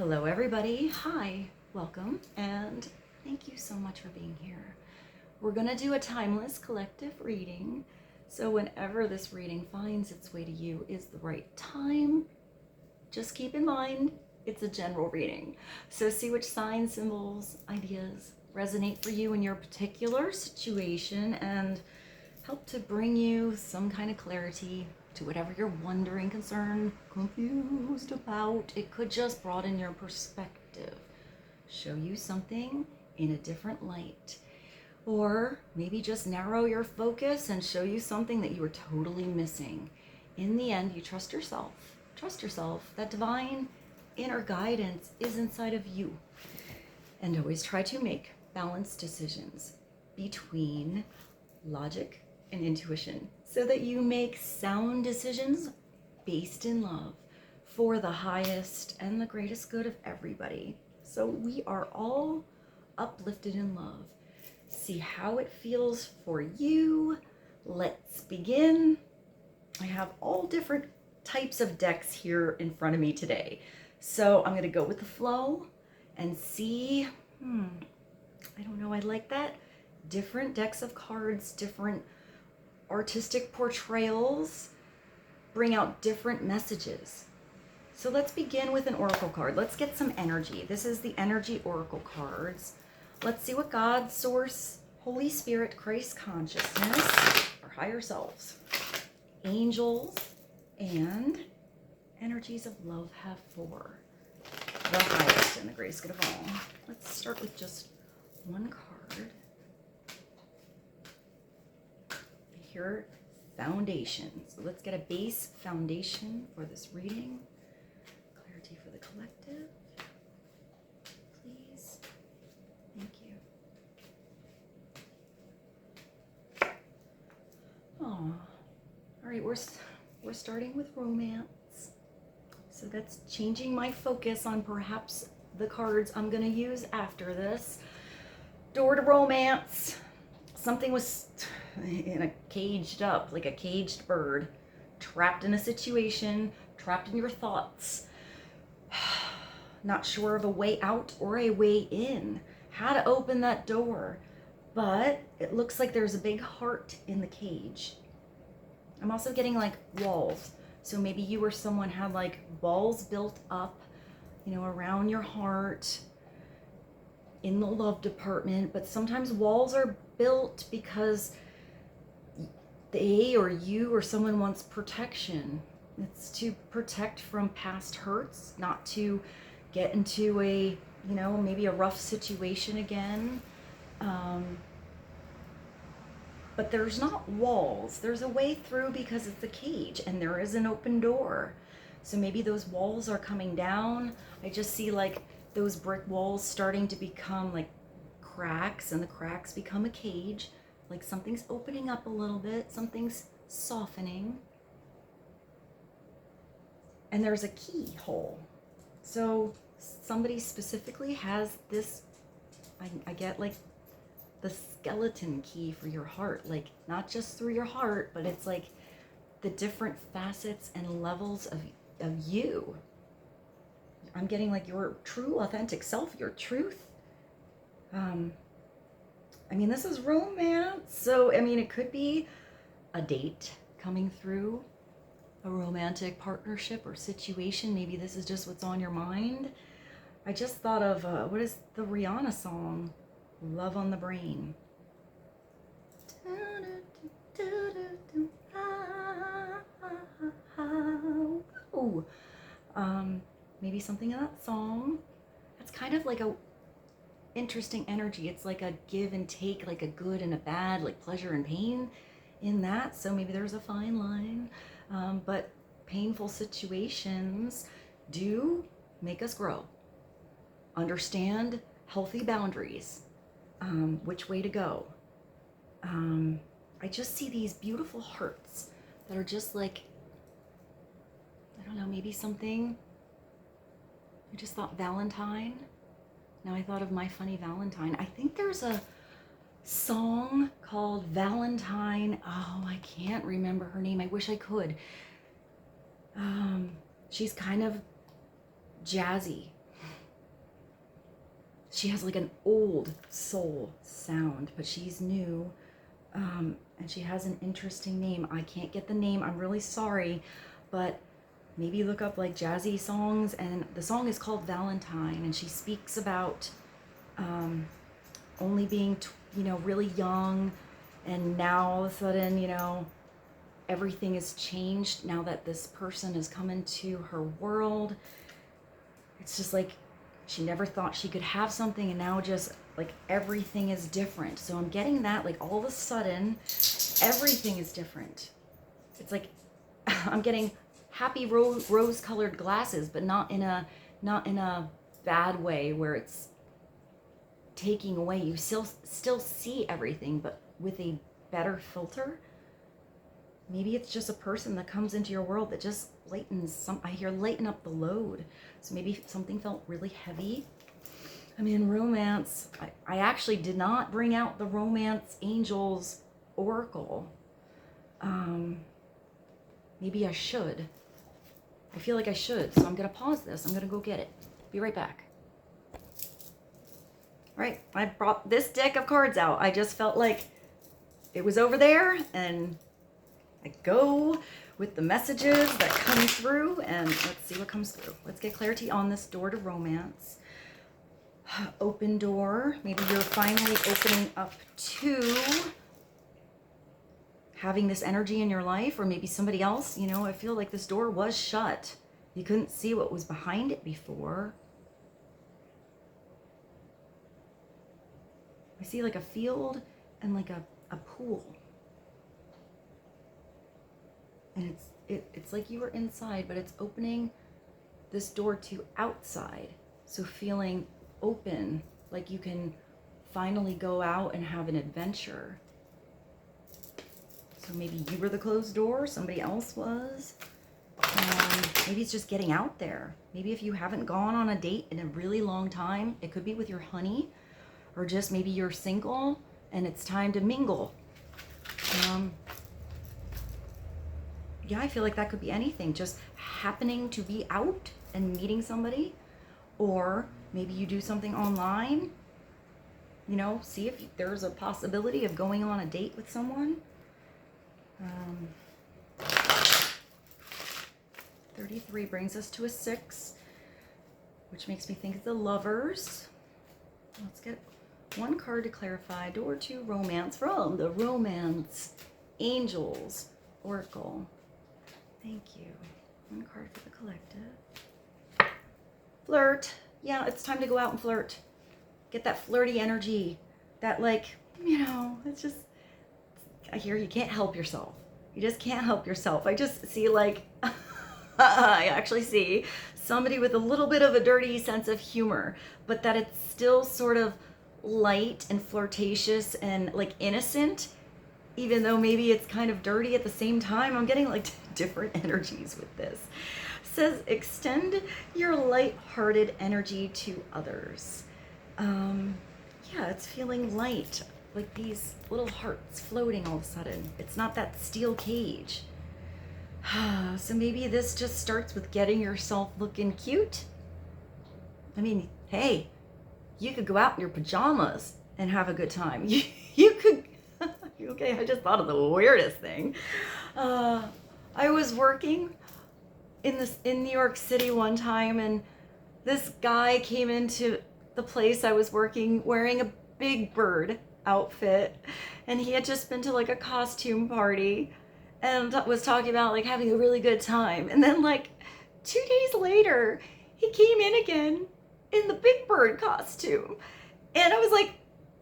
Hello everybody, hi, welcome, and thank you so much for being here. We're gonna do a timeless collective reading, so whenever this reading finds its way to you is the right time. Just keep in mind, it's a general reading. So see which signs, symbols, ideas resonate for you in your particular situation and help to bring you some kind of clarity to whatever you're wondering, concerned, confused about. It could just broaden your perspective, show you something in a different light, or maybe just narrow your focus and show you something that you were totally missing. In the end, you trust yourself. Trust yourself. That divine inner guidance is inside of you. And always try to make balanced decisions between logic and intuition so that you make sound decisions based in love for the highest and the greatest good of everybody. So we are all uplifted in love. See how it feels for you. Let's begin. I have all different types of decks here in front of me today. So I'm going to go with the flow and see, I don't know, I like that. Different decks of cards, different artistic portrayals bring out different messages. So let's begin with an oracle card. Let's get some energy. This is the energy oracle cards. Let's see what God, Source, Holy Spirit, Christ consciousness, our higher selves, angels, and energies of love have for the highest and the greatest good of all. Let's start with just one card. Here, foundation. So let's get a base foundation for this reading. Clarity for the collective, please. Thank you. Oh, all right. We're starting with romance. So that's changing my focus on perhaps the cards I'm gonna use after this. Door to romance. Something was caged up, like a caged bird, trapped in a situation, trapped in your thoughts, not sure of a way out or a way in, how to open that door, but it looks like there's a big heart in the cage. I'm also getting like walls, so maybe you or someone had like walls built up, around your heart in the love department, but sometimes walls are built because they or you or someone wants protection. It's to protect from past hurts, not to get into a, maybe a rough situation again. But there's not walls. There's a way through because it's a cage and there is an open door. So maybe those walls are coming down. I just see like those brick walls starting to become like cracks, and the cracks become a cage. Like something's opening up a little bit, something's softening. And there's a keyhole. So somebody specifically has this, I get like the skeleton key for your heart, like not just through your heart, but it's like the different facets and levels of you. I'm getting like your true authentic self, your truth. This is romance. So, it could be a date coming through, a romantic partnership or situation. Maybe this is just what's on your mind. I just thought of, what is the Rihanna song? Love on the Brain. Maybe something in that song. It's kind of like a interesting energy. It's like a give and take, like a good and a bad, like pleasure and pain in that. So maybe there's a fine line, but painful situations do make us grow. Understand healthy boundaries, which way to go. I just see these beautiful hearts that are just like, I don't know, maybe something. I just thought Valentine. Now I thought of My Funny Valentine. I think there's a song called Valentine. Oh, I can't remember her name. I wish I could. She's kind of jazzy. she has like an old soul sound, but she's new. And she has an interesting name. I can't get the name. I'm really sorry, but maybe look up like jazzy songs. And the song is called Valentine, and she speaks about only being, really young. And now all of a sudden, everything has changed now that this person has come into her world. It's just like she never thought she could have something, and now just like everything is different. So I'm getting that, like all of a sudden everything is different. It's like I'm getting happy rose-colored glasses, but not in a bad way where it's taking away. You still see everything, but with a better filter. Maybe it's just a person that comes into your world that just lightens lighten up the load. So maybe something felt really heavy. I mean, romance, I actually did not bring out the Romance Angels Oracle. Maybe I should. I feel like I should, so I'm gonna pause this. I'm gonna go get it. Be right back. All right, I brought this deck of cards out. I just felt like it was over there, and I go with the messages that come through, and let's see what comes through. Let's get clarity on this door to romance. Open door. Maybe you're finally opening up to having this energy in your life, or maybe somebody else. I feel like this door was shut. You couldn't see what was behind it before. I see like a field and like a pool. And it's like you were inside, but it's opening this door to outside. So feeling open, like you can finally go out and have an adventure. So maybe you were the closed door, somebody else was. Maybe it's just getting out there. Maybe if you haven't gone on a date in a really long time, it could be with your honey, or just maybe you're single and it's time to mingle. Yeah, I feel like that could be anything, just happening to be out and meeting somebody, or maybe you do something online, see if there's a possibility of going on a date with someone. 33 brings us to a 6, which makes me think of the Lovers. Let's get one card to clarify. Door to romance from the Romance Angels Oracle. Thank you. One card for the collective. Flirt. Yeah, it's time to go out and flirt. Get that flirty energy. That it's just, I hear you can't help yourself. You just can't help yourself. I just see I actually see somebody with a little bit of a dirty sense of humor, but that it's still sort of light and flirtatious and like innocent, even though maybe it's kind of dirty at the same time. I'm getting like different energies with this. It says extend your light-hearted energy to others. Yeah, it's feeling light, like these little hearts floating all of a sudden. It's not that steel cage. So maybe this just starts with getting yourself looking cute. I mean, hey, you could go out in your pajamas and have a good time. You could, okay, I just thought of the weirdest thing. I was working in New York City one time, and this guy came into the place I was working wearing a Big Bird outfit, and he had just been to like a costume party and was talking about like having a really good time. And then like 2 days later, he came in again in the Big Bird costume. And I was like,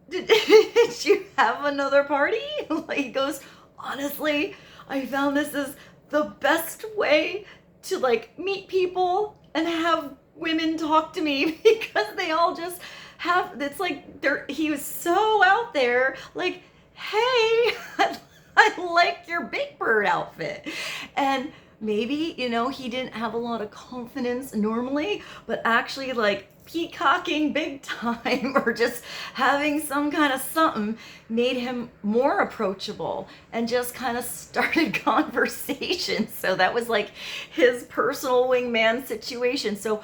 did you have another party? Like, he goes, honestly, I found this is the best way to like meet people and have women talk to me, because they all just have, it's like he was so out there, like, hey, I like your Big Bird outfit. And maybe, he didn't have a lot of confidence normally, but actually like peacocking big time or just having some kind of something made him more approachable and just kind of started conversation. So that was like his personal wingman situation. So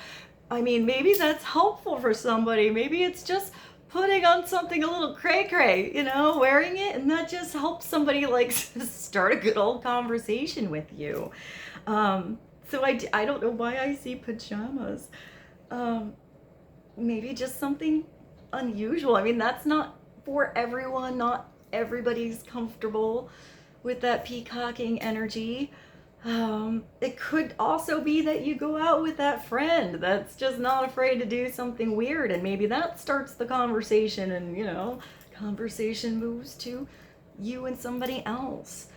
I mean, maybe that's helpful for somebody. Maybe it's just putting on something a little cray-cray, you know, wearing it, and that just helps somebody like start a good old conversation with you. So I don't know why I see pajamas. Um, Maybe just something unusual. I mean, that's not for everyone. Not everybody's comfortable with that peacocking energy. It could also be that you go out with that friend that's just not afraid to do something weird, and maybe that starts the conversation, and conversation moves to you and somebody else.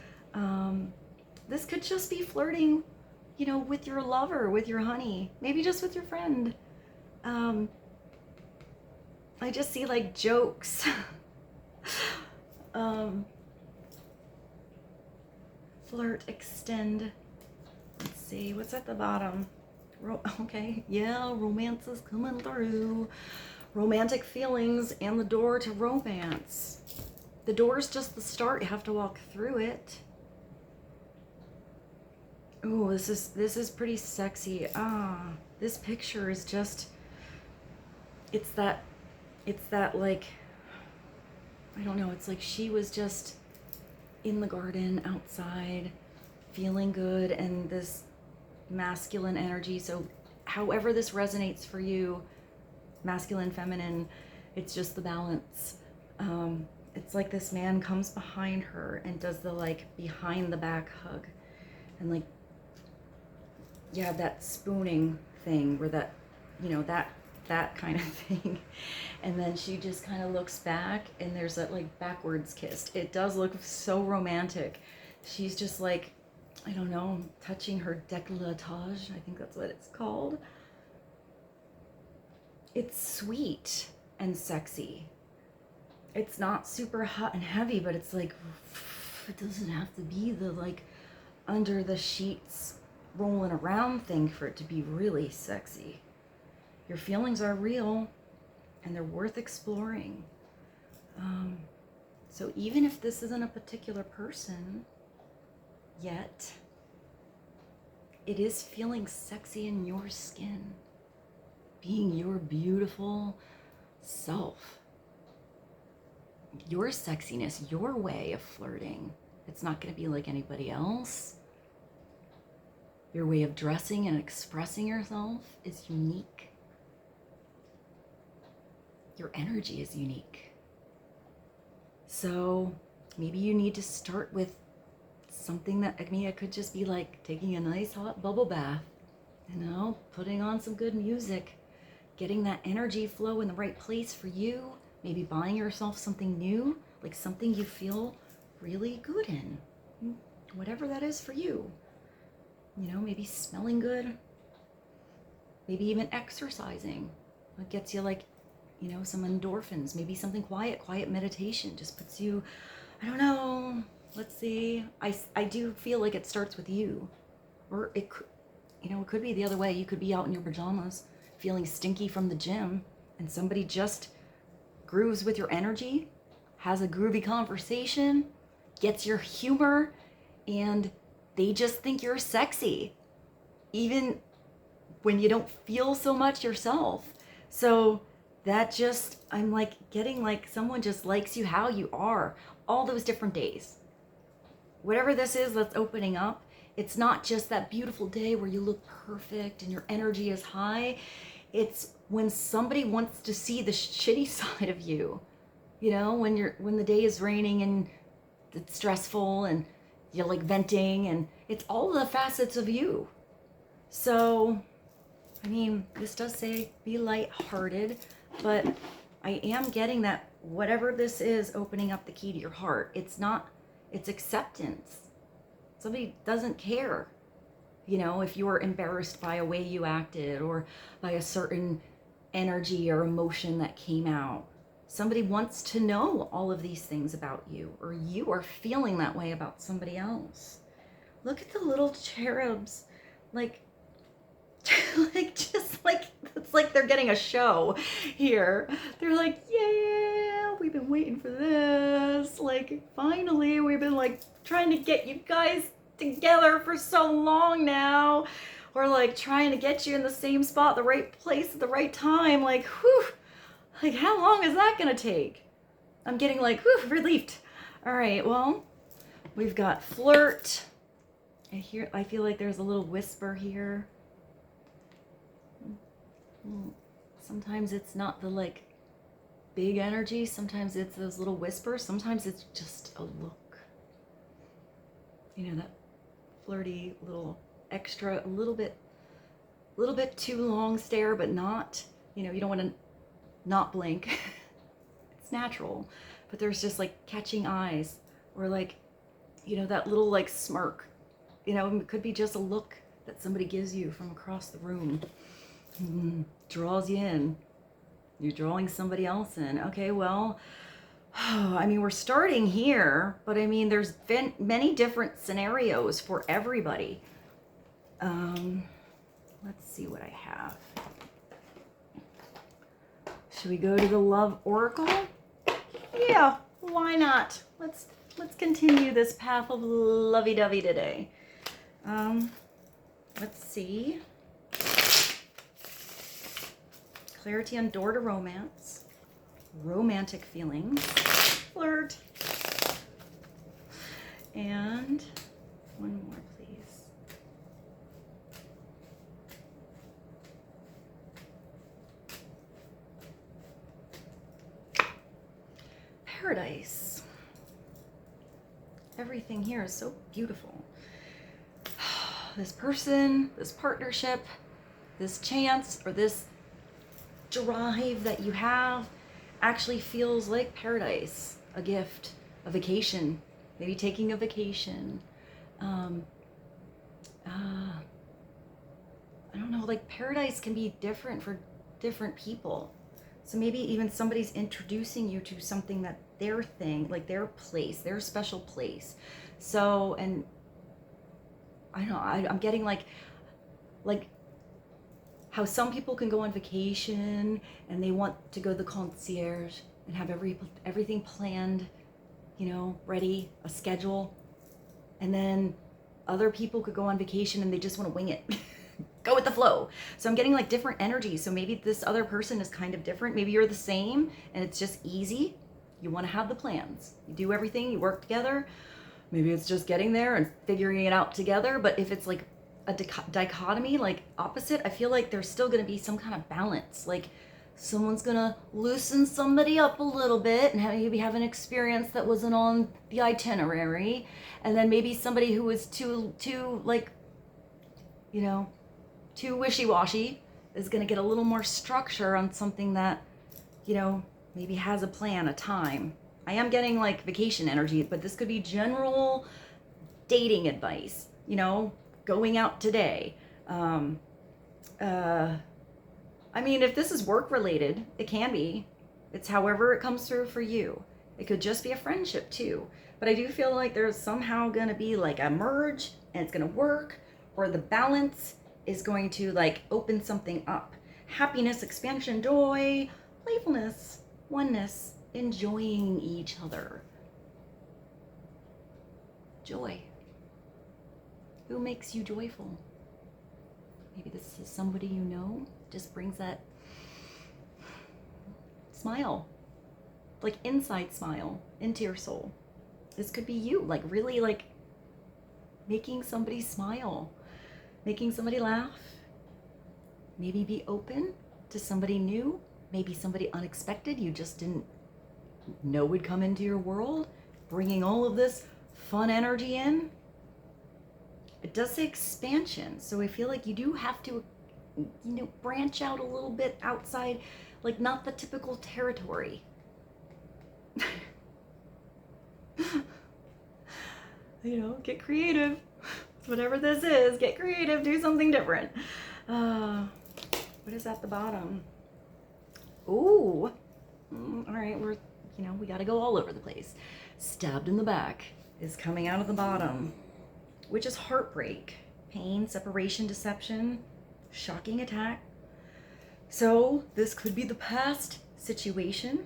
This could just be flirting, with your lover, with your honey, maybe just with your friend. I just see like jokes. Flirt, extend. Let's see, what's at the bottom? Okay, yeah, romance is coming through. Romantic feelings and the door to romance. The door is just the start. You have to walk through it. Oh, this is pretty sexy. This picture is just, it's that like, I don't know, it's like she was just in the garden outside feeling good, and this masculine energy. So however this resonates for you, masculine, feminine, it's just the balance. It's like this man comes behind her and does the like behind the back hug, and like, yeah, that spooning thing where that, that kind of thing. And then she just kind of looks back, and there's that like backwards kiss. It does look so romantic. She's just like, I don't know, touching her décolletage. I think that's what it's called. It's sweet and sexy. It's not super hot and heavy, but it's like, it doesn't have to be the like under the sheets rolling around thing for it to be really sexy. Your feelings are real, and they're worth exploring. So even if this isn't a particular person yet, it is feeling sexy in your skin, being your beautiful self, your sexiness, your way of flirting. It's not going to be like anybody else. Your way of dressing and expressing yourself is unique. Your energy is unique. So maybe you need to start with something that, I mean, it could just be like taking a nice hot bubble bath, putting on some good music, getting that energy flow in the right place for you, maybe buying yourself something new, like something you feel really good in, whatever that is for you. Maybe smelling good, maybe even exercising. It gets you like, some endorphins, maybe something quiet meditation just puts you, I don't know, let's see. I do feel like it starts with you, or it could be the other way. You could be out in your pajamas feeling stinky from the gym, and somebody just grooves with your energy, has a groovy conversation, gets your humor, and they just think you're sexy, even when you don't feel so much yourself. So that just, I'm like getting like someone just likes you how you are all those different days. Whatever this is that's opening up, it's not just that beautiful day where you look perfect and your energy is high. It's when somebody wants to see the shitty side of you, when the day is raining and it's stressful and you're like venting, and it's all the facets of you. So, I mean, this does say be lighthearted, but I am getting that whatever this is opening up the key to your heart, it's acceptance. Somebody doesn't care, if you were embarrassed by a way you acted or by a certain energy or emotion that came out. Somebody wants to know all of these things about you, or you are feeling that way about somebody else. Look at the little cherubs, like just like, it's like they're getting a show here. They're like, yeah, we've been waiting for this. Like, finally, we've been like trying to get you guys together for so long now. or like trying to get you in the same spot, the right place at the right time. Like, whew, like how long is that gonna take? I'm getting like, whew, relieved. All right, well, we've got flirt. I feel like there's a little whisper here. Sometimes it's not the like big energy. Sometimes it's those little whispers. Sometimes it's just a look. You know, that flirty little extra, a little bit too long stare, but not, you know, you don't want to not blink. It's natural, but there's just like catching eyes, or like, you know, that little like smirk. You know, it could be just a look that somebody gives you from across the room. Draws you in. You're drawing somebody else in. Okay, well, I mean, we're starting here, but I mean, there's been many different scenarios for everybody. Let's see what I have. Should we go to the Love Oracle? Yeah, why not? Let's continue this path of lovey-dovey today. Let's see. Clarity on door to romance. Romantic feelings. Flirt. And one more, please. Paradise. Everything here is so beautiful. This person, this partnership, this chance, or this drive that you have actually feels like paradise, a gift, a vacation, maybe taking a vacation. I don't know, like paradise can be different for different people. So maybe even somebody's introducing you to something that their thing, like their place, their special place. So, and I don't know, I'm getting like how some people can go on vacation and they want to go to the concierge and have everything planned, you know, ready, a schedule. And then other people could go on vacation and they just want to wing it. Go with the flow. So I'm getting like different energies. So maybe this other person is kind of different. Maybe you're the same and it's just easy. You want to have the plans. You do everything, you work together. Maybe it's just getting there and figuring it out together. But if it's like a dichotomy, like opposite, I feel like there's still going to be some kind of balance. Like someone's going to loosen somebody up a little bit and maybe have an experience that wasn't on the itinerary. And then maybe somebody who was too like, you know, too wishy-washy is going to get a little more structure on something that, you know, maybe has a plan, a time. I am getting like vacation energy, but this could be general dating advice, you know, going out today. I mean, if this is work related, it can be. It's however it comes through for you. It could just be a friendship too. But I do feel like there's somehow going to be like a merge and it's going to work, or the balance is going to like open something up. Happiness, expansion, joy, playfulness, oneness, enjoying each other. Joy. Who makes you joyful? Maybe this is somebody you know, just brings that smile, like inside smile into your soul. This could be you, like really like making somebody smile, making somebody laugh, maybe be open to somebody new, maybe somebody unexpected you just didn't know would come into your world, bringing all of this fun energy in. It does say expansion, so I feel like you do have to, you know, branch out a little bit outside, like not the typical territory. You know, get creative. Whatever this is, get creative, do something different. What is at the bottom? Ooh. All right, we got to go all over the place. Stabbed in the back is coming out of the bottom, which is heartbreak, pain, separation, deception, shocking attack. So this could be the past situation.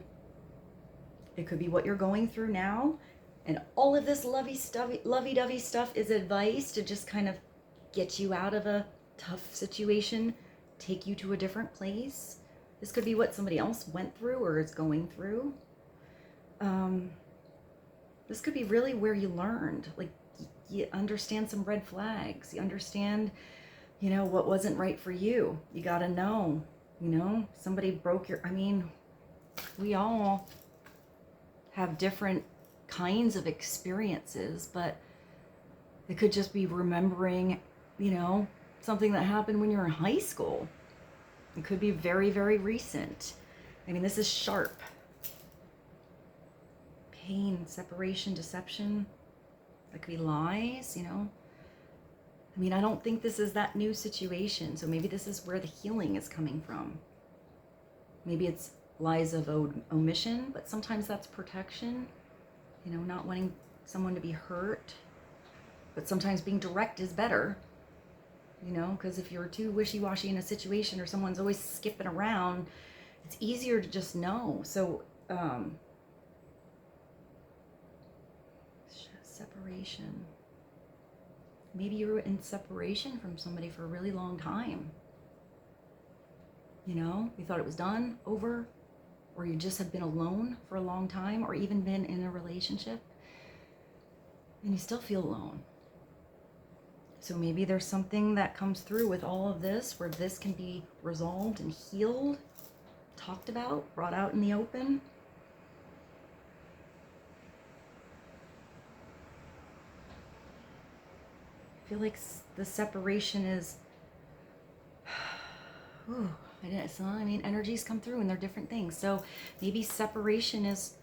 It could be what you're going through now. And all of this lovey-dovey stuff is advice to just kind of get you out of a tough situation take you to a different place. This could be what somebody else went through or is going through. This could be really where you learned, like you understand some red flags. You understand, you know, what wasn't right for you. You got to know, you know, somebody broke your, I mean, we all have different kinds of experiences, but it could just be remembering, you know, something that happened when you were in high school. It could be very, very recent. I mean, this is sharp. Pain, separation, deception. That could be lies, you know. I mean, I don't think this is that new situation. So maybe this is where the healing is coming from. Maybe it's lies of omission, but sometimes that's protection. You know, not wanting someone to be hurt. But sometimes being direct is better. You know, because if you're too wishy-washy in a situation or someone's always skipping around, it's easier to just know. So, separation. Maybe you were in separation from somebody for a really long time. You know, you thought it was done, over, or you just have been alone for a long time, or even been in a relationship and you still feel alone. So maybe there's something that comes through with all of this where this can be resolved and healed, talked about, brought out in the open. I feel like the separation is, I mean, energies come through and they're different things. So maybe separation is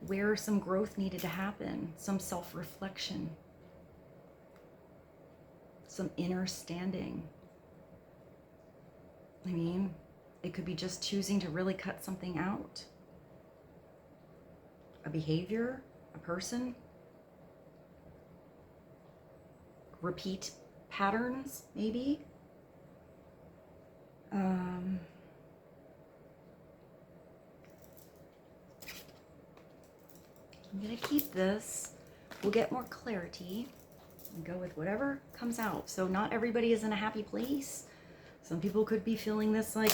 where some growth needed to happen, some self-reflection, some inner standing. I mean, it could be just choosing to really cut something out. A behavior, a person, repeat patterns, maybe. I'm gonna keep this. We'll get more clarity and go with whatever comes out. So not everybody is in a happy place. Some people could be feeling this like,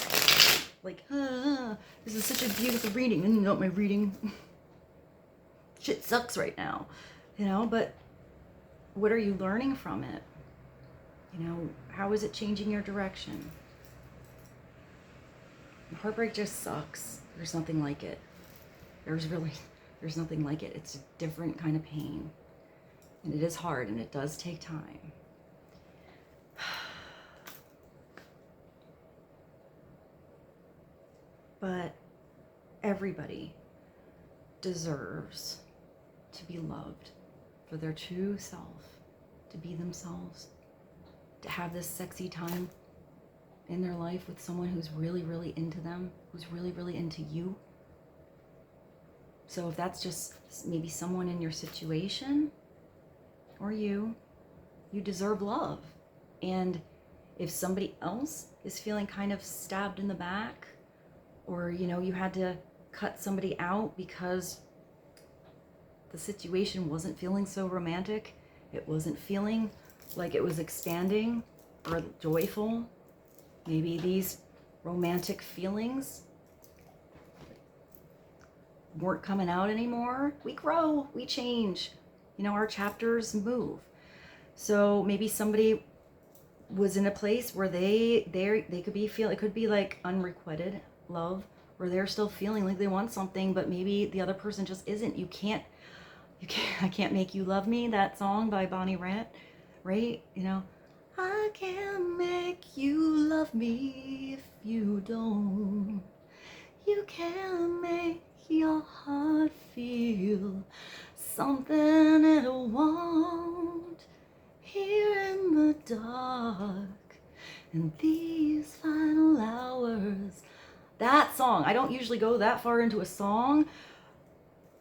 this is such a beautiful reading. And not my reading. Shit sucks right now, you know, but what are you learning from it? You know, how is it changing your direction? Heartbreak just sucks. There's nothing like it. There's nothing like it. It's a different kind of pain. And it is hard and it does take time. But everybody deserves to be loved for their true self, to be themselves, to have this sexy time in their life with someone who's really, really into them, who's really, really into you. So if that's just maybe someone in your situation or you deserve love. And if somebody else is feeling kind of stabbed in the back, or, you know, you had to cut somebody out because the situation wasn't feeling so romantic, it wasn't feeling like it was expanding or joyful, maybe these romantic feelings weren't coming out anymore. We grow, we change, you know, our chapters move. So maybe somebody was in a place where they could be it could be like unrequited love, where they're still feeling like they want something, but maybe the other person just isn't. I can't make you love me, that song by Bonnie Raitt, right? You know, I can't make you love me if you don't. You can't make your heart feel something it won't. Here in the dark, in these final hours. That song, I don't usually go that far into a song,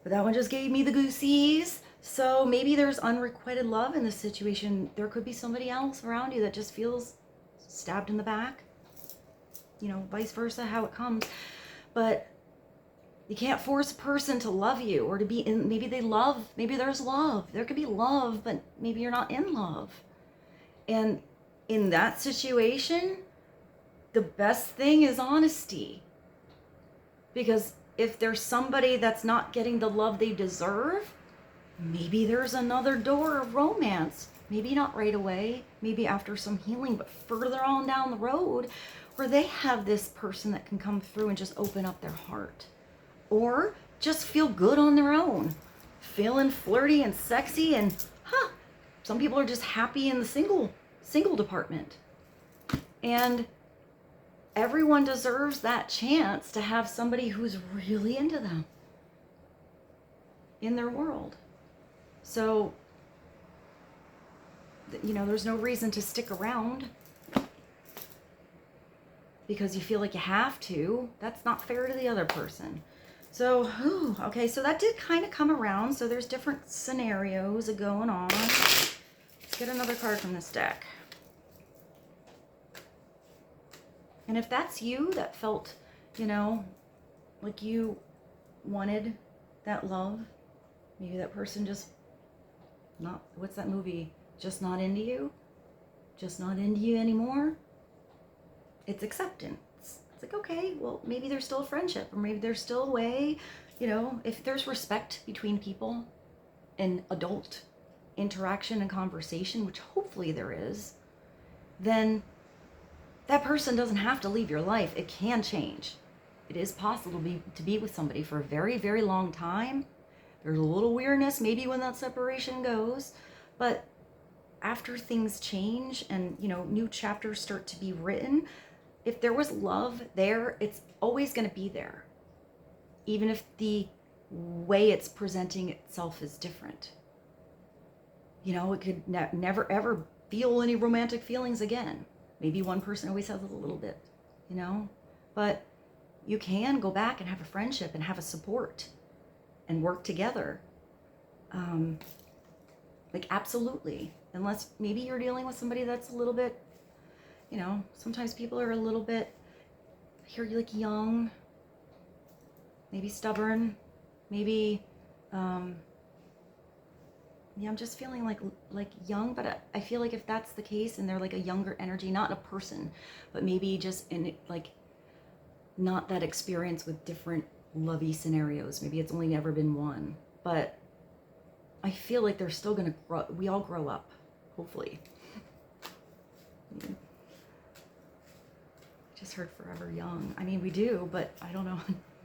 but that one just gave me the goosies. So maybe there's unrequited love in this situation. There could be somebody else around you that just feels stabbed in the back. You know, vice versa, how it comes. But you can't force a person to love you or to be in, maybe there's love. There could be love, but maybe you're not in love. And in that situation, the best thing is honesty. Because if there's somebody that's not getting the love they deserve, maybe there's another door of romance. Maybe not right away, maybe after some healing, but further on down the road where they have this person that can come through and just open up their heart. Or just feel good on their own, feeling flirty and sexy, and some people are just happy in the single department. And everyone deserves that chance to have somebody who's really into them in their world. So, there's no reason to stick around because you feel like you have to. That's not fair to the other person. So, okay, so that did kind of come around. So there's different scenarios going on. Let's get another card from this deck. And if that's you that felt, like you wanted that love, maybe that person just not, what's that movie? Just not into you? Just not into you anymore? It's acceptance. It's like, okay, well, maybe there's still a friendship, or maybe there's still a way, if there's respect between people and adult interaction and conversation, which hopefully there is, then that person doesn't have to leave your life. It can change. It is possible to be with somebody for a very, very long time. There's a little weirdness maybe when that separation goes, but after things change and, new chapters start to be written, if there was love there, it's always going to be there, even if the way it's presenting itself is different. It could never, ever feel any romantic feelings again. Maybe one person always has a little bit, but you can go back and have a friendship and have a support and work together. Absolutely. Unless maybe you're dealing with somebody that's a little bit, sometimes people are a little bit, here you're like young, maybe stubborn, maybe, I'm just feeling like young, but I feel like if that's the case and they're like a younger energy, not a person, but maybe just in not that experience with different lovey scenarios. Maybe it's only ever been one, but I feel like they're still gonna grow. We all grow up, hopefully. Just heard forever young. I mean, we do, but I don't know.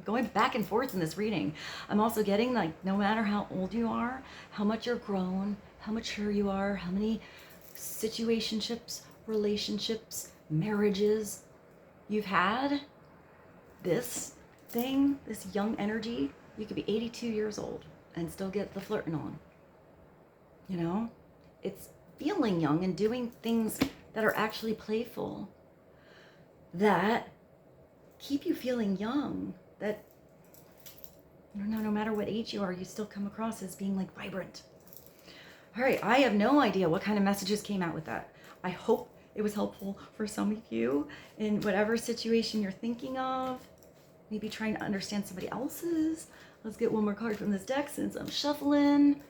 Going back and forth in this reading, I'm also getting no matter how old you are, how much you're grown, how mature you are, how many situationships, relationships, marriages you've had, this thing, this young energy, you could be 82 years old and still get the flirting on. It's feeling young and doing things that are actually playful, that keep you feeling young, that no matter what age you are, you still come across as being vibrant. All right, I have no idea what kind of messages came out with that. I hope it was helpful for some of you in whatever situation you're thinking of, maybe trying to understand somebody else's. Let's get one more card from this deck since I'm shuffling.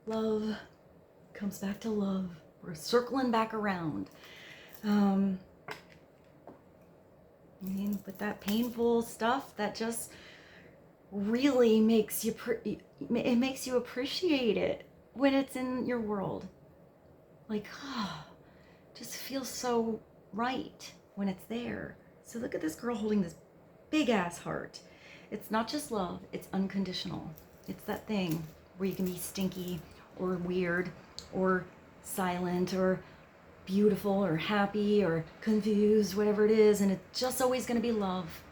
Love comes back to love. We're circling back around. With that painful stuff that just really makes you appreciate it when it's in your world. Just feels so right when it's there. So look at this girl holding this big ass heart. It's not just love, it's unconditional. It's that thing where you can be stinky or weird or silent or beautiful or happy or confused, whatever it is, and it's just always going to be love.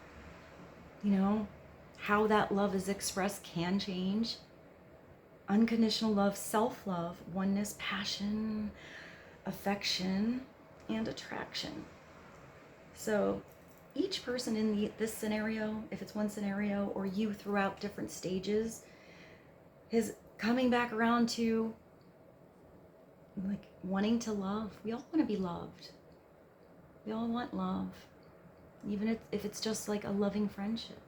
How that love is expressed can change. Unconditional love, self-love, oneness, passion, affection, and attraction. So each person in this scenario, if it's one scenario, or you throughout different stages, is coming back around to wanting to love. We all want to be loved. We all want love, even if it's just a loving friendship.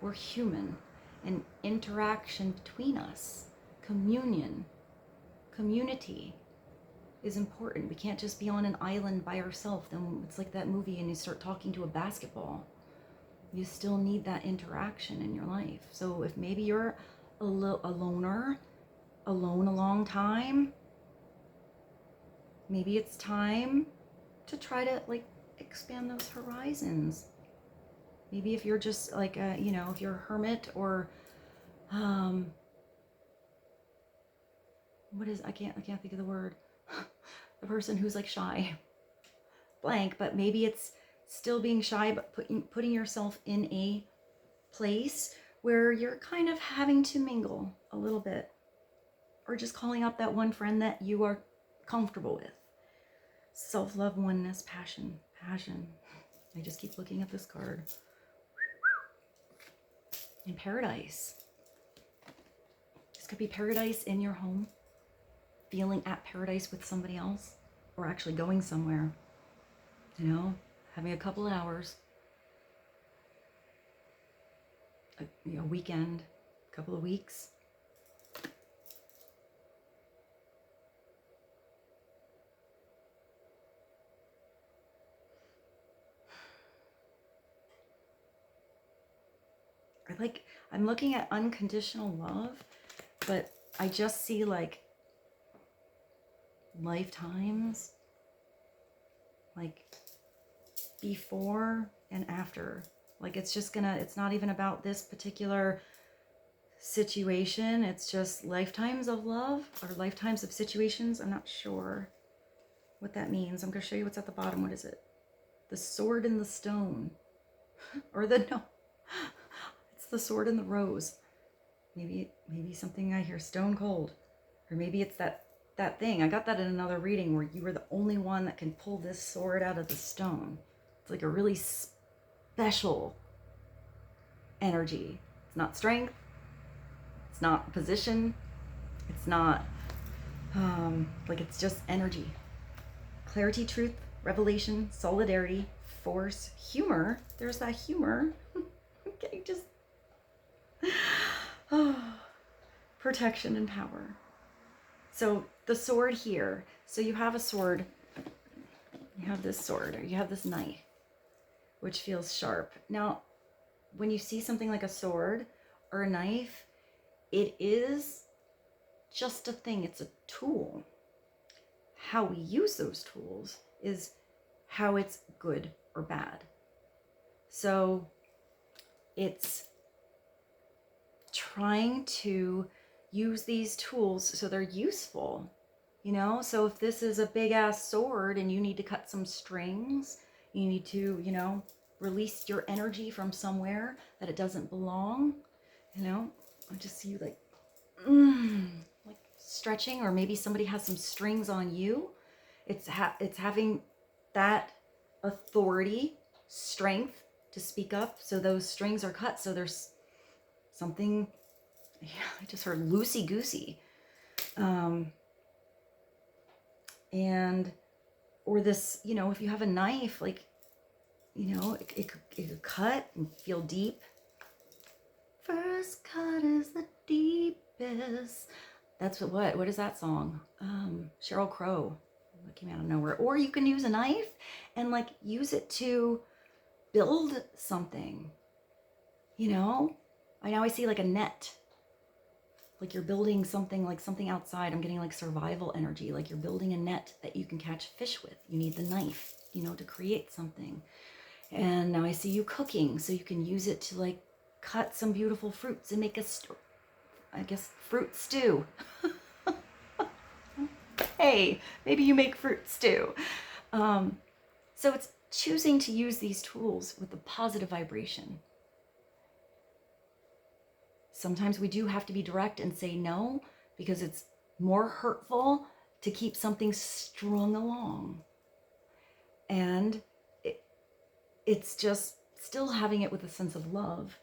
We're human, and interaction between us, communion, community, is important. We can't just be on an island by ourselves. Then it's like that movie and you start talking to a basketball. You still need that interaction in your life. So if maybe you're a loner, alone a long time, maybe it's time to try to like expand those horizons. Maybe if you're just like a, you know, if you're a hermit or I can't think of the word. The person who's like shy, blank, but maybe it's still being shy, but putting yourself in a place where you're kind of having to mingle a little bit, or just calling up that one friend that you are comfortable with. Self-love, oneness, passion. I just keep looking at this card. In paradise. This could be paradise in your home, feeling at paradise with somebody else, or actually going somewhere, you know, having a couple of hours, a weekend, a couple of weeks. I'm looking at unconditional love, but I just see like lifetimes, like before and after. Like it's not even about this particular situation. It's just lifetimes of love or lifetimes of situations. I'm not sure what that means. I'm going to show you what's at the bottom. What is it? The sword and the stone. Or no. It's the sword and the rose. Maybe something I hear stone cold. Or maybe it's that thing. I got that in another reading where you were the only one that can pull this sword out of the stone. It's like a really special energy. It's not strength. It's not position. It's not it's just energy. Clarity, truth, revelation, solidarity, force, humor. There's that humor. Okay, just protection and power. So the sword here. So you have a sword. You have this sword, or you have this knife, which feels sharp. Now, when you see something like a sword or a knife, it is just a thing. It's a tool. How we use those tools is how it's good or bad. So it's trying to use these tools so they're useful, you know? So if this is a big ass sword and you need to cut some strings, you need to, you know, release your energy from somewhere that it doesn't belong, you know? I just see you like stretching, or maybe somebody has some strings on you. It's having that authority, strength to speak up. So those strings are cut. So there's something, yeah, I just heard loosey-goosey. Or this, you know, if you have a knife, like, you know, it could cut and feel deep. First cut is the deepest. That's what is that song? Shril Crow. That came out of nowhere. Or you can use a knife and like use it to build something. You know? I see like a net. Like you're building something, like something outside. I'm getting like survival energy. Like you're building a net that you can catch fish with. You need the knife, you know, to create something. And now I see you cooking, so you can use it to like cut some beautiful fruits and make a fruit stew. Hey, maybe you make fruit stew. So it's choosing to use these tools with a positive vibration. Sometimes we do have to be direct and say no, because it's more hurtful to keep something strung along. And it's just still having it with a sense of love.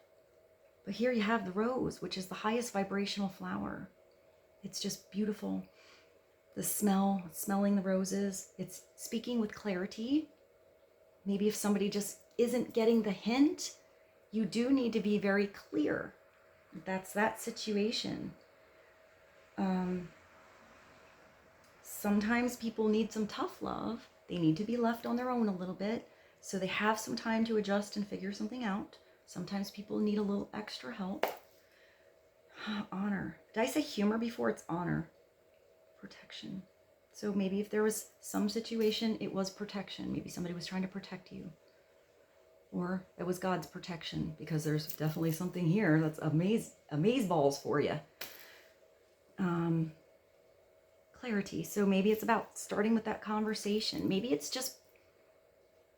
But here you have the rose, which is the highest vibrational flower. It's just beautiful. The smell, smelling the roses. It's speaking with clarity. Maybe if somebody just isn't getting the hint, you do need to be very clear. That's that situation. sometimes people need some tough love. They need to be left on their own a little bit so they have some time to adjust and figure something out. Sometimes people need a little extra help. Honor. Did I say humor before? It's honor. Protection. So maybe if there was some situation, it was protection. Maybe somebody was trying to protect you. Or it was God's protection, because there's definitely something here that's amazeballs for you. Clarity. So maybe it's about starting with that conversation. Maybe it's just,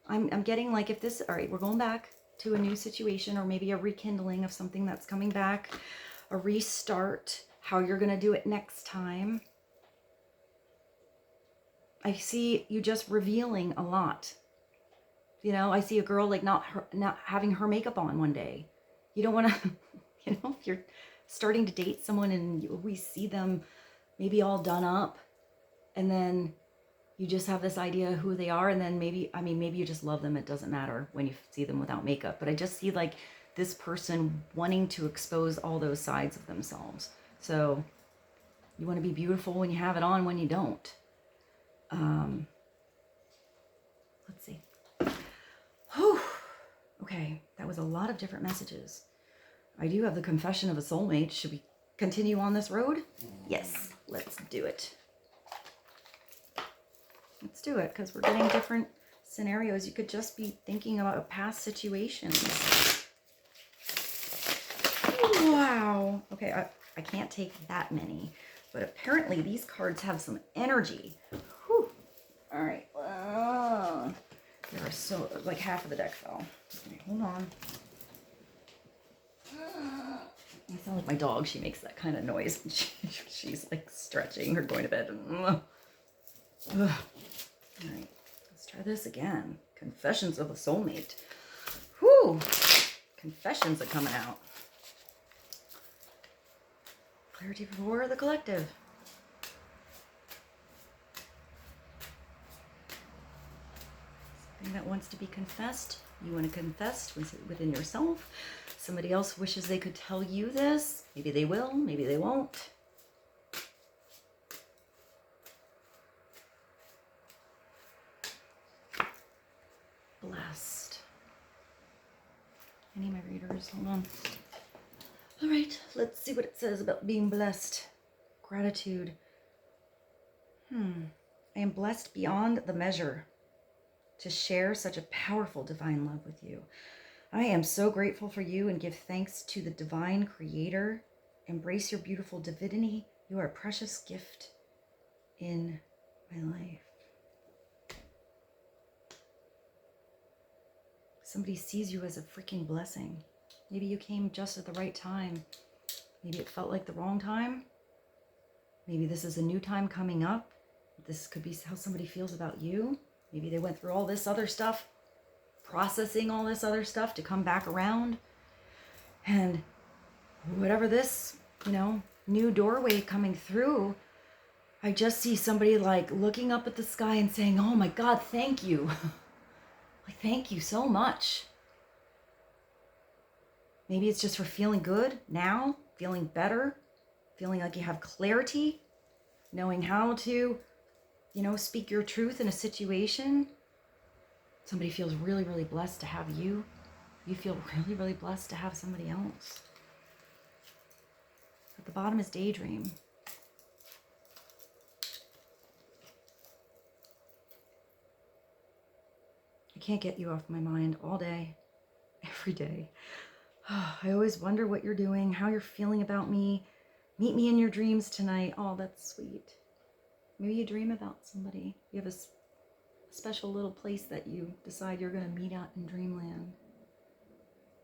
I'm getting like, if this, all right, we're going back to a new situation, or maybe a rekindling of something that's coming back, a restart, how you're going to do it next time. I see you just revealing a lot. You know, I see a girl like not having her makeup on one day. You don't want to, you know, if you're starting to date someone and we see them maybe all done up, and then you just have this idea who they are, and then maybe you just love them. It doesn't matter when you see them without makeup. But I just see like this person wanting to expose all those sides of themselves. So you want to be beautiful when you have it on, when you don't. Let's see. Whew. Okay, that was a lot of different messages. I do have the confession of a soulmate. Should we continue on this road? Yes, let's do it. Let's do it, because we're getting different scenarios. You could just be thinking about past situations. Wow. Okay, I can't take that many, but apparently these cards have some energy. Whew. All right. There are so, like half of the deck fell. Okay, hold on. I sound like my dog. She makes that kind of noise. She's like stretching or going to bed. All right, let's try this again. Confessions of a soulmate. Whew. Confessions are coming out. Clarity for the collective. Something that wants to be confessed. You want to confess within yourself. Somebody else wishes they could tell you this. Maybe they will, maybe they won't. Blessed. I need my readers. Hold on. All right, let's see what it says about being blessed. Gratitude. I am blessed beyond the measure to share such a powerful divine love with you. I am so grateful for you and give thanks to the divine creator. Embrace your beautiful divinity. You are a precious gift in my life. Somebody sees you as a freaking blessing. Maybe you came just at the right time. Maybe it felt like the wrong time. Maybe this is a new time coming up. This could be how somebody feels about you. Maybe they went through all this other stuff, processing all this other stuff to come back around. And whatever this, new doorway coming through, I just see somebody like looking up at the sky and saying, oh my God, thank you. Like, thank you so much. Maybe it's just for feeling good now, feeling better, feeling like you have clarity, knowing how to, speak your truth in a situation. Somebody feels really, really blessed to have you. You feel really, really blessed to have somebody else. At the bottom is daydream. I can't get you off my mind all day, every day. I always wonder what you're doing, how you're feeling about me. Meet me in your dreams tonight. Oh, that's sweet. Maybe you dream about somebody. You have a special little place that you decide you're going to meet at in dreamland.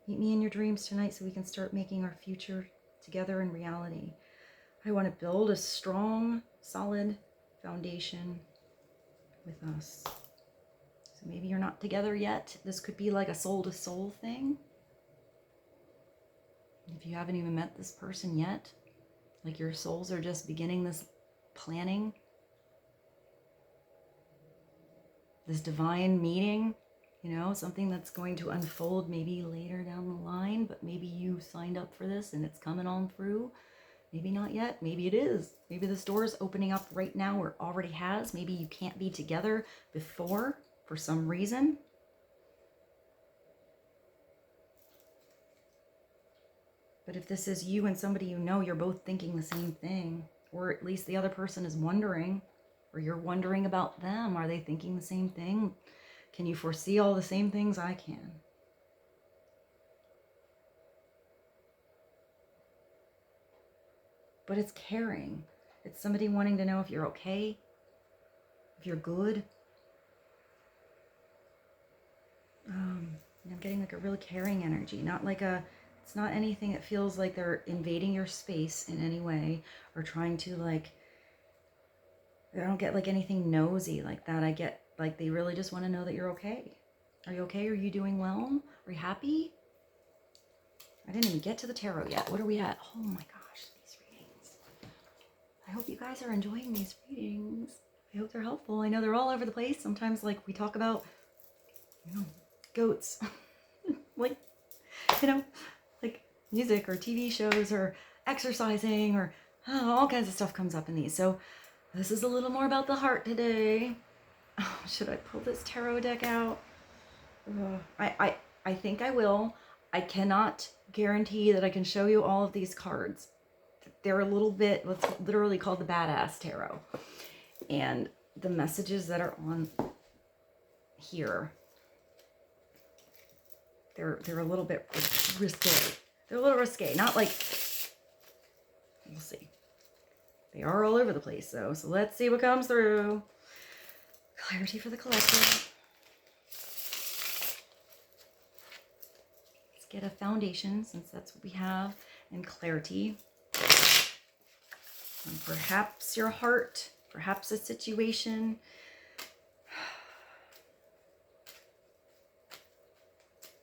Meet me in your dreams tonight so we can start making our future together in reality. I want to build a strong, solid foundation with us. So maybe you're not together yet. This could be like a soul-to-soul thing. If you haven't even met this person yet, like your souls are just beginning this planning, this divine meeting, something that's going to unfold maybe later down the line, but maybe you signed up for this and it's coming on through. Maybe not yet. Maybe it is. Maybe this door is opening up right now or already has. Maybe you can't be together before for some reason. But if this is you and somebody you know, you're both thinking the same thing, or at least the other person is wondering, or you're wondering about them. Are they thinking the same thing? Can you foresee all the same things I can? But it's caring. It's somebody wanting to know if you're okay, if you're good. I'm getting like a really caring energy, not like it's not anything that feels like they're invading your space in any way or trying to like, I don't get like anything nosy like that. I get like they really just want to know that you're okay. Are you okay? Are you doing well? Are you happy? I didn't even get to the tarot yet. What are we at? Oh my gosh, these readings. I hope you guys are enjoying these readings. I hope they're helpful. I know they're all over the place. Sometimes like we talk about, goats, like, like music or TV shows or exercising or all kinds of stuff comes up in these. So this is a little more about the heart today. Oh, should I pull this tarot deck out? I think I will. I cannot guarantee that I can show you all of these cards. They're a little bit, what's literally called the Badass Tarot. And the messages that are on here, they're a little bit risque. They're a little risque. Not like, we'll see. They are all over the place though. So let's see what comes through. Clarity for the collective. Let's get a foundation since that's what we have. And clarity. And perhaps your heart. Perhaps a situation.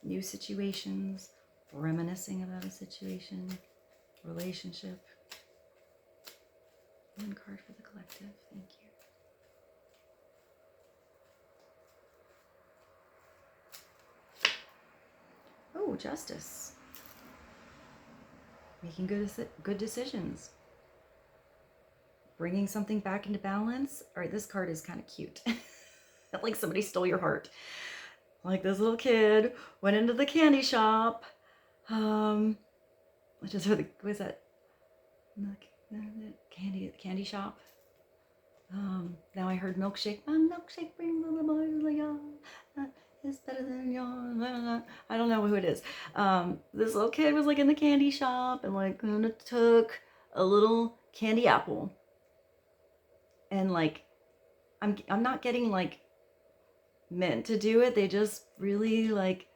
New situations, reminiscing about a situation, relationship. One card for the collective. Thank you. Oh, justice. Making good decisions. Bringing something back into balance. All right, this card is kind of cute. Like somebody stole your heart. Like this little kid went into the candy shop. Which is what was that? Candy shop. Now I heard Milkshake. My milkshake brings the boys is better than yours. I don't know who it is. This little kid was like in the candy shop and like took a little candy apple. And like, I'm not getting like meant to do it. They just really like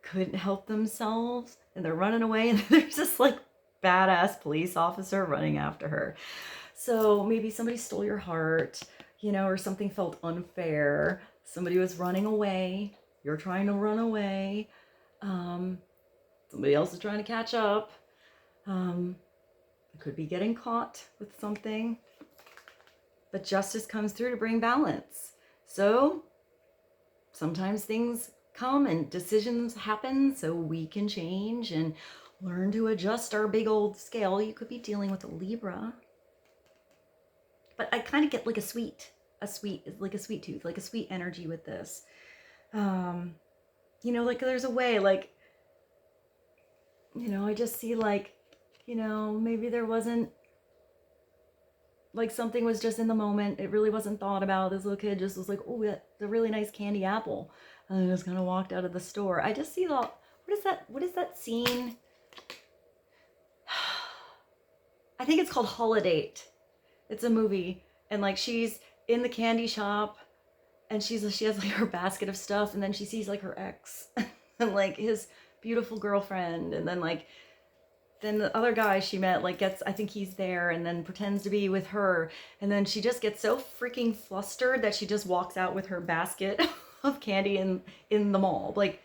couldn't help themselves and they're running away and there's this like badass police officer running after her. So maybe somebody stole your heart, or something felt unfair. Somebody was running away. You're trying to run away. Somebody else is trying to catch up. It could be getting caught with something. But justice comes through to bring balance. So sometimes things come and decisions happen so we can change and learn to adjust our big old scale. You could be dealing with a Libra. But I kind of get like a sweet tooth, like a sweet energy with this. Like there's a way, like, I just see like, maybe there wasn't, like something was just in the moment. It really wasn't thought about. This little kid just was like, oh, that's a really nice candy apple. And then just kind of walked out of the store. I just see what is that scene? I think it's called Holidate. It's a movie. And like she's in the candy shop and she has like her basket of stuff. And then she sees like her ex and like his beautiful girlfriend. And then like, then the other guy she met like I think he's there and then pretends to be with her. And then she just gets so freaking flustered that she just walks out with her basket of candy in the mall. Like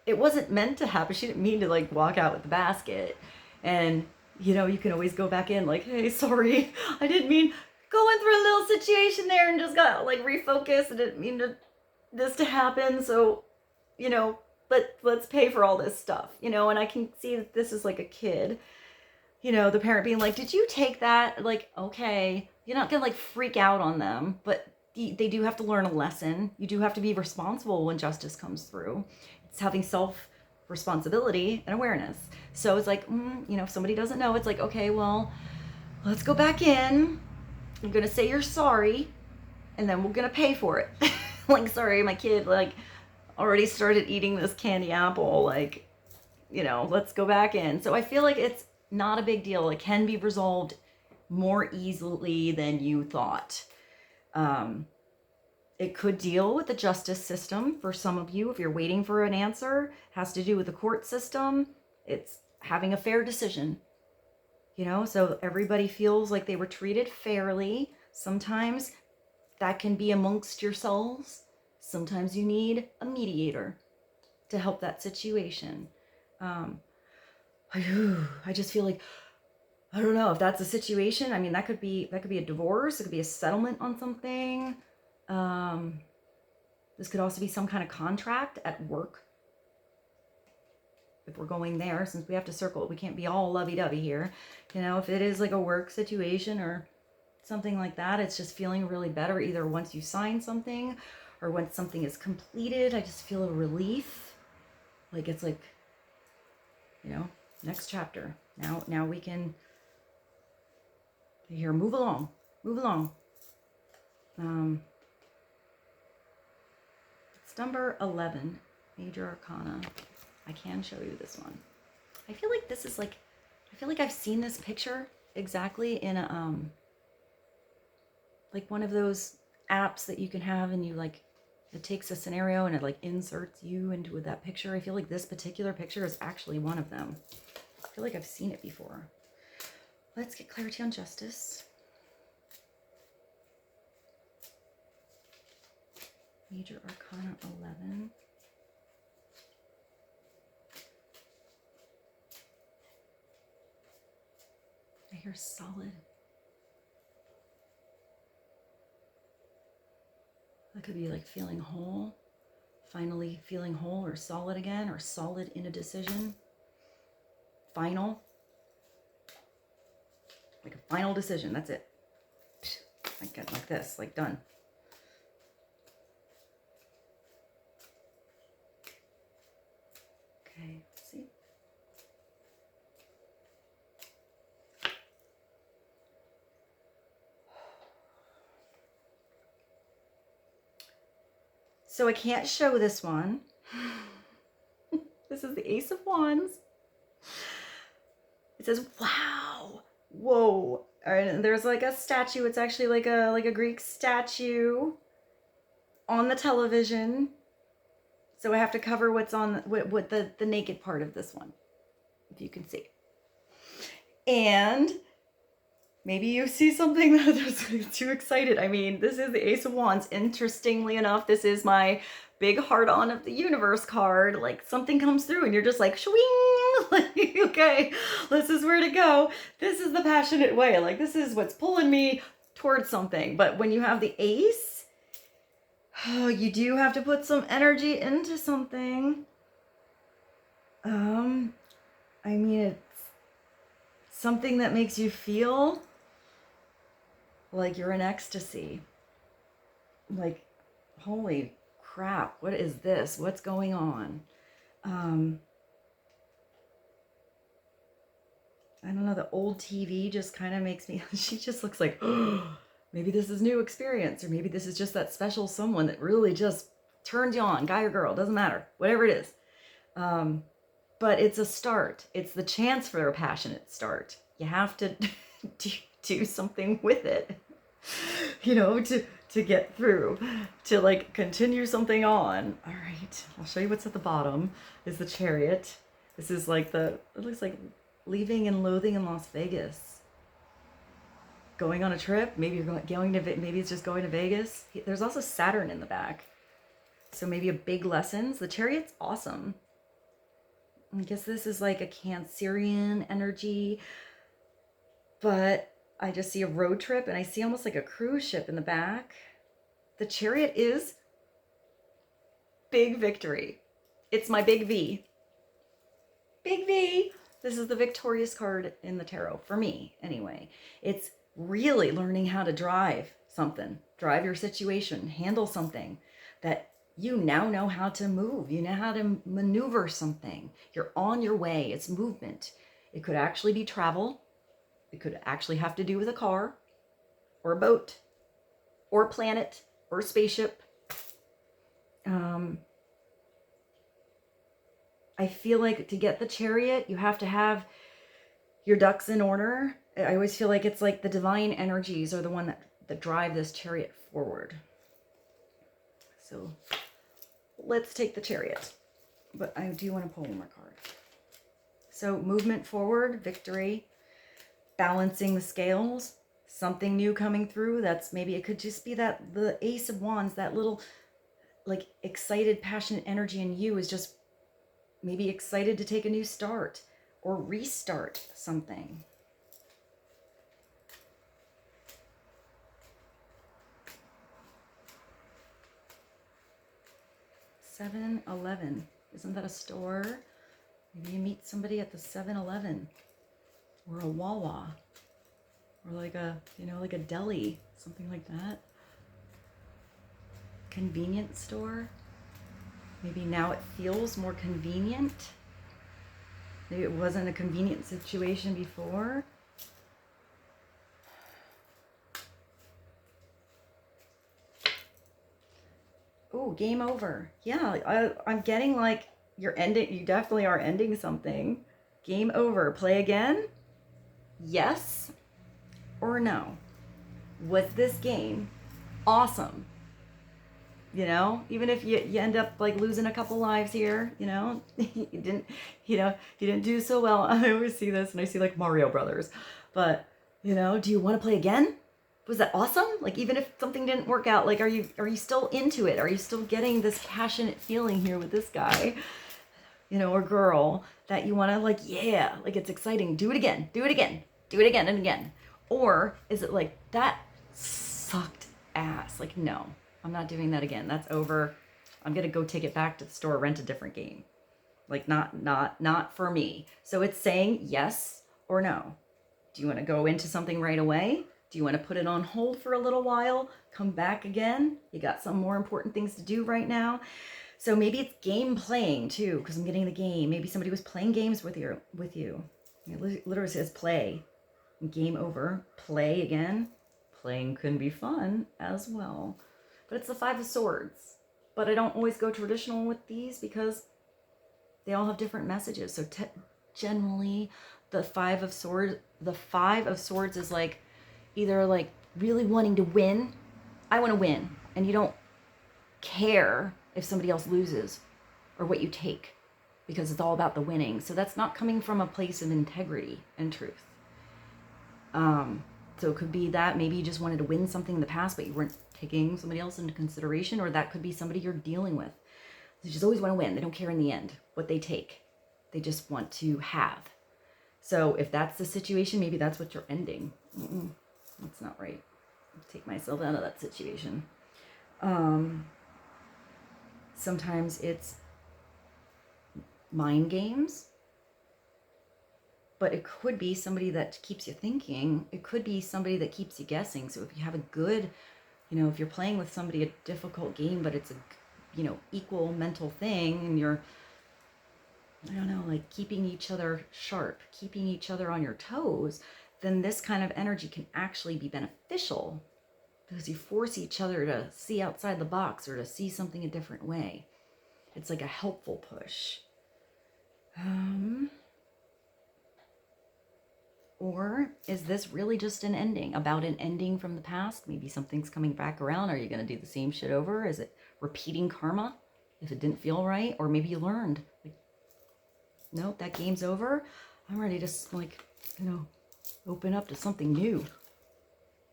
it wasn't meant to happen. She didn't mean to like walk out with the basket. And you can always go back in like, hey, sorry, I didn't mean, going through a little situation there and just got like refocused. I didn't mean this to happen. So, let's pay for all this stuff, and I can see that this is like a kid, you know, the parent being like, did you take that? Like, okay, you're not gonna like freak out on them, but they do have to learn a lesson. You do have to be responsible when justice comes through. It's having self responsibility and awareness. So it's like, you know, if somebody doesn't know, it's like, okay, well, let's go back in. I'm gonna say you're sorry, and then we're gonna pay for it. Like, sorry, my kid like already started eating this candy apple. Like, you know, let's go back in. So I feel like it's not a big deal. It can be resolved more easily than you thought. It could deal with the justice system for some of you if you're waiting for an answer. It has to do with the court system. It's having a fair decision, you know, so everybody feels like they were treated fairly. Sometimes that can be amongst yourselves. Sometimes you need a mediator to help that situation. I just feel like, I don't know if that's a situation. I mean, that could be a divorce. It could be a settlement on something. This could also be some kind of contract at work. If we're going there, since we have to circle it, we can't be all lovey-dovey here. You know, if it is like a work situation or something like that, it's just feeling really better either once you sign something or once something is completed. I just feel a relief. Like it's like, you know, next chapter. Now we can here move along. It's number 11, Major Arcana. I can show you this one. I feel like this is like, I feel like I've seen this picture exactly in a like one of those apps that you can have, and you like, it takes a scenario and it like inserts you into that picture. I feel like this particular picture is actually one of them. I feel like I've seen it before. Let's get clarity on justice. Major Arcana 11. I hear solid. That could be like feeling whole, finally feeling whole or solid again, or solid in a decision. Final. Like a final decision, that's it. Like this, like done. Okay, see? So I can't show this one. This is the Ace of Wands. It says, wow, whoa. And there's like a statue. It's actually like a Greek statue on the television. So I have to cover what's on what the naked part of this one, if you can see. And maybe you see something that's too excited. I mean, this is the Ace of Wands. Interestingly enough, this is my big heart on of the universe card. Like something comes through and you're just like, shwing, like, okay, this is where to go. This is the passionate way. Like this is what's pulling me towards something. But when you have the ace, oh, you do have to put some energy into something. I mean, it's something that makes you feel like you're in ecstasy. Like, holy crap, what is this? What's going on? I don't know, the old TV just kind of makes me, she just looks like, oh, maybe this is new experience, or maybe this is just that special someone that really just turns you on, guy or girl, doesn't matter, whatever it is. But it's a start. It's the chance for a passionate start. You have to do something with it, you know, to get through, to like continue something on. All right, I'll show you what's at the bottom is the Chariot. This is like it looks like leaving and loathing in Las Vegas. Going on a trip, maybe you're going to, maybe it's just going to Vegas. There's also Saturn in the back. So maybe a big lessons. The Chariot's awesome. I guess this is like a Cancerian energy, but I just see a road trip and I see almost like a cruise ship in the back. The Chariot is big victory. It's my big V. Big V. This is the victorious card in the tarot, for me anyway. It's really learning how to drive something, drive your situation, handle something that you now know how to move. You know how to maneuver something. You're on your way. It's movement. It could actually be travel. It could actually have to do with a car or a boat or a planet or a spaceship. I feel like to get the Chariot, you have to have your ducks in order. I always feel like it's like the divine energies are the one that drive this Chariot forward. So let's take the Chariot. But I do want to pull one more card. So movement forward, victory, balancing the scales, something new coming through. That's maybe it could just be that the Ace of Wands, that little like excited, passionate energy in you is just maybe excited to take a new start or restart something. $7-11. Isn't that a store? Maybe you meet somebody at the 7-Eleven or a Wawa or like a, like a deli, something like that. Convenience store. Maybe now it feels more convenient. Maybe it wasn't a convenient situation before. Oh, game over. Yeah, I'm getting like you're ending. You definitely are ending something. Game over. Play again? Yes or no? Was this game awesome? Even if you end up like losing a couple lives here, you didn't do so well. I always see this and I see like Mario Brothers, but do you want to play again? Was that awesome? Like, even if something didn't work out, like, are you still into it? Are you still getting this passionate feeling here with this guy, or girl that you want to like, yeah, like it's exciting. Do it again, do it again, do it again and again. Or is it like that sucked ass? Like, no. I'm not doing that again. That's over. I'm going to go take it back to the store, rent a different game. Like not for me. So it's saying yes or no. Do you want to go into something right away? Do you want to put it on hold for a little while? Come back again? You got some more important things to do right now. So maybe it's game playing too, because I'm getting the game. Maybe somebody was playing games with you. It literally says play. Game over. Play again. Playing can be fun as well. But it's the Five of Swords. But I don't always go traditional with these because they all have different messages. So generally, the Five of Swords is like either like really wanting to win. I want to win. And you don't care if somebody else loses or what you take because it's all about the winning. So that's not coming from a place of integrity and truth. So it could be that maybe you just wanted to win something in the past, but you weren't taking somebody else into consideration, or that could be somebody you're dealing with. They just always want to win. They don't care in the end what they take. They just want to have. So if that's the situation, maybe that's what you're ending. That's not right. I'll take myself out of that situation. Sometimes it's mind games. But it could be somebody that keeps you thinking. It could be somebody that keeps you guessing. So if you have a good, if you're playing with somebody a difficult game, but it's a, equal mental thing, and you're, like keeping each other sharp, keeping each other on your toes, then this kind of energy can actually be beneficial because you force each other to see outside the box or to see something a different way. It's like a helpful push. Or is this really just an ending, about an ending from the past? Maybe something's coming back around. Are you going to do the same shit over? Is it repeating karma if it didn't feel right? Or maybe you learned, like, nope, that game's over. I'm ready to, like, open up to something new.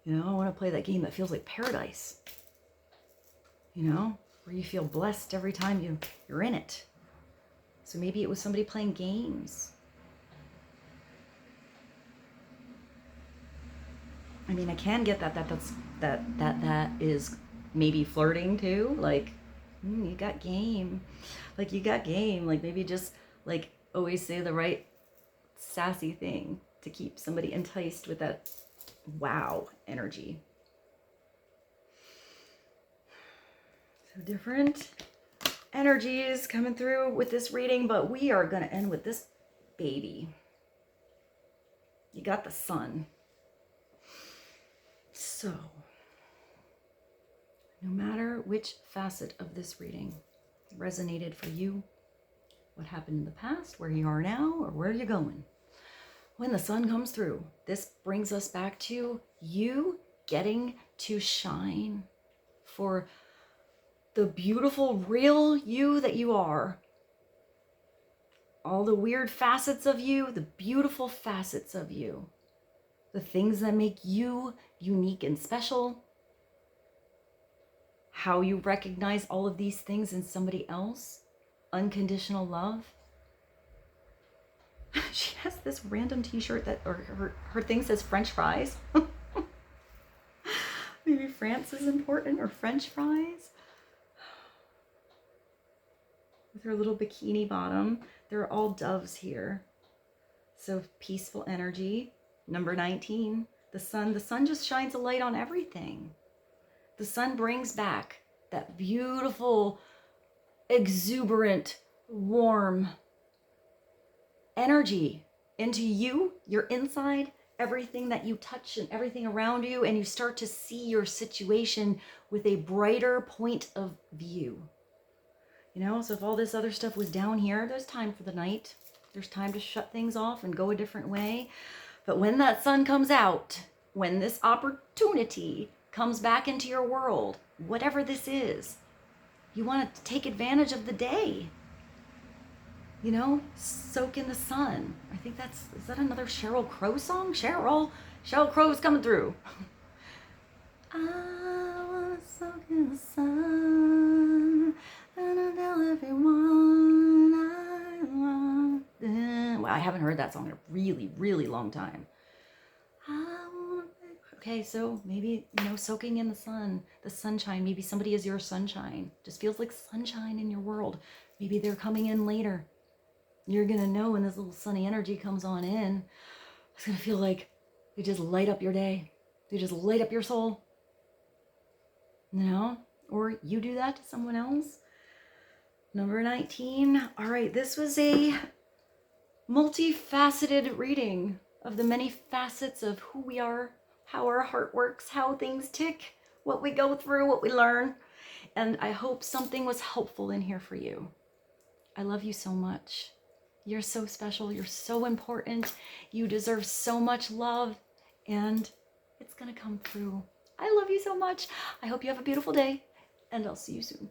I want to play that game that feels like paradise. Where you feel blessed every time you're in it. So maybe it was somebody playing games. I mean, I can get that is maybe flirting too. Like, you got game. Like, you got game. Like, maybe just, like, always say the right sassy thing to keep somebody enticed with that wow energy. So different energies coming through with this reading, but we are going to end with this baby. You got the sun. So, no matter which facet of this reading resonated for you, what happened in the past, where you are now, or where you're going, when the sun comes through, this brings us back to you getting to shine for the beautiful, real you that you are. All the weird facets of you, the beautiful facets of you. The things that make you unique and special. How you recognize all of these things in somebody else. Unconditional love. She has this random t-shirt that, or her thing says French fries. Maybe France is important, or French fries. With her little bikini bottom. They're all doves here. So peaceful energy. Number 19, the sun. The sun just shines a light on everything. The sun brings back that beautiful, exuberant, warm energy into you, your inside, everything that you touch and everything around you, and you start to see your situation with a brighter point of view. You know, so if all this other stuff was down here, there's time for the night. There's time to shut things off and go a different way. But when that sun comes out, when this opportunity comes back into your world, whatever this is, you want to take advantage of the day. You know, soak in the sun. I think is that another Shril Crow song? Sheril Crow's coming through. I want to soak in the sun. And I tell everyone I want them. Well, I haven't heard that song in a really, really long time. Okay, so maybe, you know, soaking in the sun, the sunshine. Maybe somebody is your sunshine. Just feels like sunshine in your world. Maybe they're coming in later. You're going to know when this little sunny energy comes on in. It's going to feel like they just light up your day. They just light up your soul. You know? Or you do that to someone else. Number 19. All right, this was a multifaceted reading of the many facets of who we are, how our heart works, how things tick, what we go through, what we learn. And I hope something was helpful in here for you. I love you so much. You're so special. You're so important. You deserve so much love, and it's going to come through. I love you so much. I hope you have a beautiful day, and I'll see you soon.